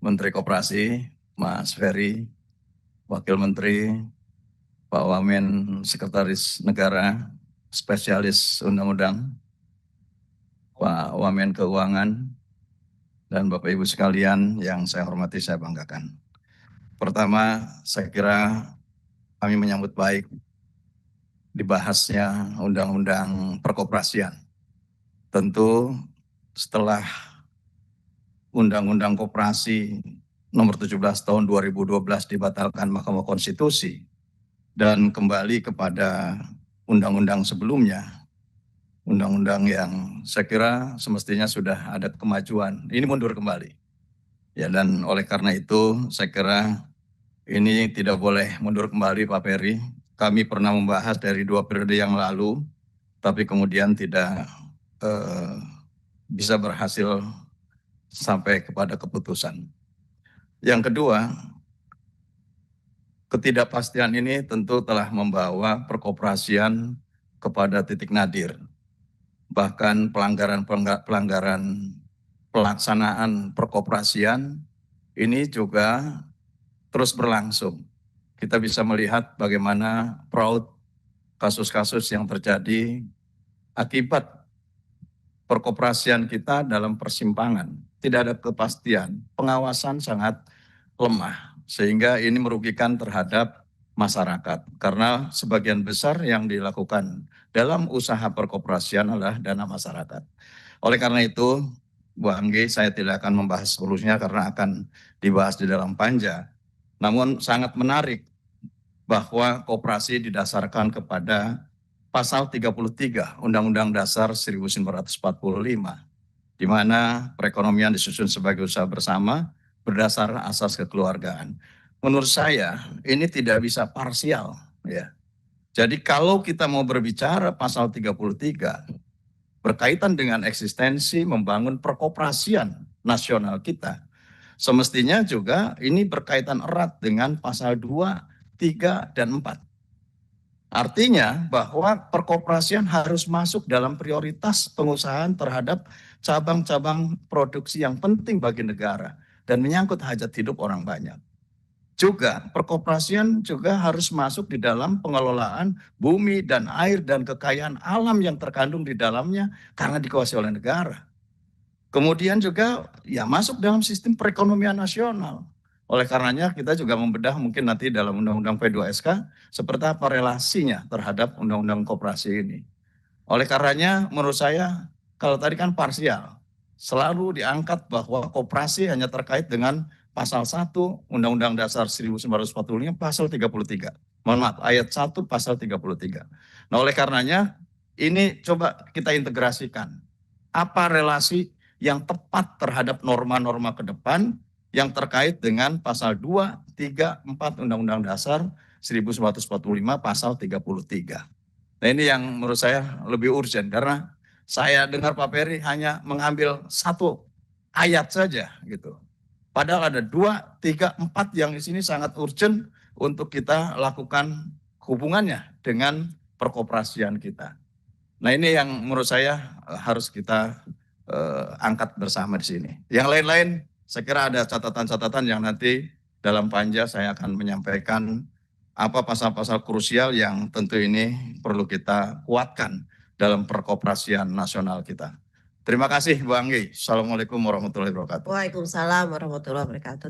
Menteri Koperasi, Mas Ferry, Wakil Menteri, Pak Wamen, Sekretaris Negara, Spesialis Undang-Undang, Pak Wamen Keuangan, dan Bapak Ibu sekalian yang saya hormati, saya banggakan. Pertama, saya kira kami menyambut baik dibahasnya Undang-Undang Perkoperasian. Tentu setelah Undang-Undang Koperasi Nomor 17 Tahun 2012 dibatalkan Mahkamah Konstitusi dan kembali kepada undang-undang sebelumnya, undang-undang yang saya kira semestinya sudah ada kemajuan, ini mundur kembali. Ya, dan oleh karena itu saya kira ini tidak boleh mundur kembali, Pak Ferry. Kami pernah membahas dari 2 periode yang lalu, tapi kemudian tidak bisa berhasil sampai kepada keputusan. Yang kedua, ketidakpastian ini tentu telah membawa perkoperasian kepada titik nadir. Bahkan pelanggaran pelaksanaan perkoperasian ini juga terus berlangsung. Kita bisa melihat bagaimana kasus-kasus yang terjadi akibat perkoperasian kita dalam persimpangan. Tidak ada kepastian, pengawasan sangat lemah, sehingga ini merugikan terhadap masyarakat. Karena sebagian besar yang dilakukan dalam usaha perkoperasian adalah dana masyarakat. Oleh karena itu, Bu Anggi, saya tidak akan membahas solusinya karena akan dibahas di dalam panja. Namun sangat menarik bahwa koperasi didasarkan kepada Pasal 33 Undang-Undang Dasar 1945, di mana perekonomian disusun sebagai usaha bersama berdasar asas kekeluargaan. Menurut saya ini tidak bisa parsial, ya. Jadi kalau kita mau berbicara pasal 33 berkaitan dengan eksistensi membangun perkoperasian nasional kita, semestinya juga ini berkaitan erat dengan pasal 2, 3, dan 4. Artinya bahwa perkoperasian harus masuk dalam prioritas pengusahaan terhadap cabang-cabang produksi yang penting bagi negara dan menyangkut hajat hidup orang banyak. Juga perkoperasian juga harus masuk di dalam pengelolaan bumi dan air dan kekayaan alam yang terkandung di dalamnya karena dikuasai oleh negara. Kemudian juga ya masuk dalam sistem perekonomian nasional. Oleh karenanya kita juga membedah mungkin nanti dalam Undang-Undang P2SK seperti apa relasinya terhadap Undang-Undang Koperasi ini. Oleh karenanya menurut saya kalau tadi kan parsial, selalu diangkat bahwa koperasi hanya terkait dengan pasal 1 Undang-Undang Dasar 1945 pasal 33. Mohon maaf, ayat 1 pasal 33. Nah, oleh karenanya ini coba kita integrasikan. Apa relasi yang tepat terhadap norma-norma ke depan yang terkait dengan pasal 2, 3, 4 Undang-Undang Dasar 1945 pasal 33. Nah, ini yang menurut saya lebih urgent karena saya dengar Pak Ferry hanya mengambil satu ayat saja gitu. Padahal ada 2, 3, 4 yang di sini sangat urgent untuk kita lakukan hubungannya dengan perkoperasian kita. Nah, ini yang menurut saya harus kita angkat bersama di sini. Yang lain-lain saya kira ada catatan-catatan yang nanti dalam panja saya akan menyampaikan apa pasal-pasal krusial yang tentu ini perlu kita kuatkan dalam perkoperasian nasional kita. Terima kasih Bu Anggi. Assalamualaikum warahmatullahi wabarakatuh. Waalaikumsalam warahmatullahi wabarakatuh.